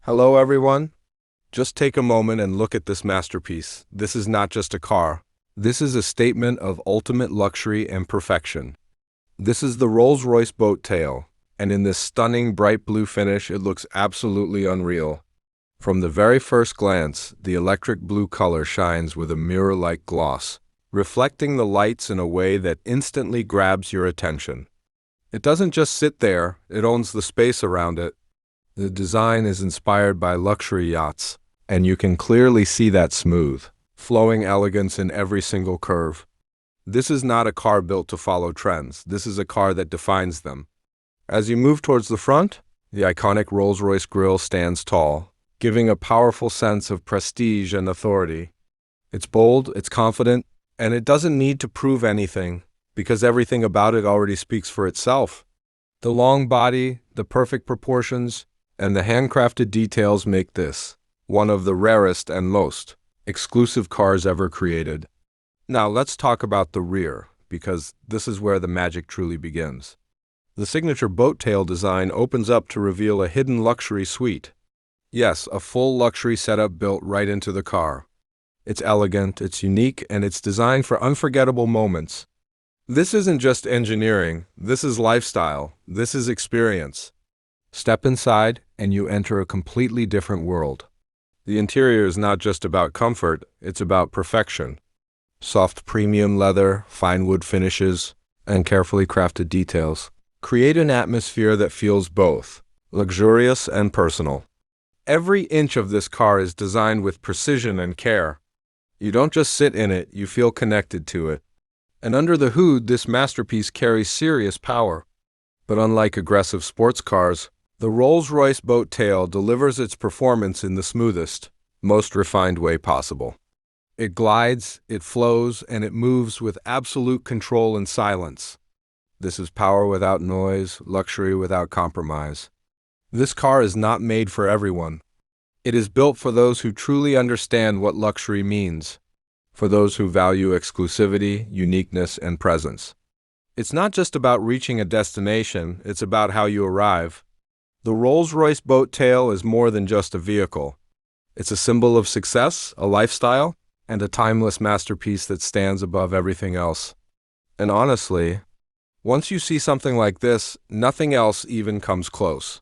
Hello, everyone. Just take a moment and look at this masterpiece. This is not just a car. This is a statement of ultimate luxury and perfection. This is the Rolls-Royce boat tail, and in this stunning bright blue finish, it looks absolutely unreal. From the very first glance, the electric blue color shines with a mirror-like gloss, reflecting the lights in a way that instantly grabs your attention. It doesn't just sit there, it owns the space around it. The design is inspired by luxury yachts, and you can clearly see that smooth, flowing elegance in every single curve. This is not a car built to follow trends. This is a car that defines them. As you move towards the front, the iconic Rolls-Royce grille stands tall, giving a powerful sense of prestige and authority. It's bold, it's confident, and it doesn't need to prove anything, because everything about it already speaks for itself. The long body, the perfect proportions, and the handcrafted details make this one of the rarest and most exclusive cars ever created. Now let's talk about the rear, because this is where the magic truly begins. The signature boat tail design opens up to reveal a hidden luxury suite. Yes, a full luxury setup built right into the car. It's elegant, it's unique, and it's designed for unforgettable moments. This isn't just engineering, this is lifestyle, this is experience. Step inside, and you enter a completely different world. The interior is not just about comfort, it's about perfection. Soft premium leather, fine wood finishes, and carefully crafted details create an atmosphere that feels both luxurious and personal. Every inch of this car is designed with precision and care. You don't just sit in it, you feel connected to it. And under the hood, this masterpiece carries serious power. But unlike aggressive sports cars, the Rolls-Royce boat tail delivers its performance in the smoothest, most refined way possible. It glides, it flows, and it moves with absolute control and silence. This is power without noise, luxury without compromise. This car is not made for everyone. It is built for those who truly understand what luxury means, for those who value exclusivity, uniqueness, and presence. It's not just about reaching a destination, it's about how you arrive. The Rolls-Royce boat tail is more than just a vehicle. It's a symbol of success, a lifestyle, and a timeless masterpiece that stands above everything else. And honestly, once you see something like this, nothing else even comes close.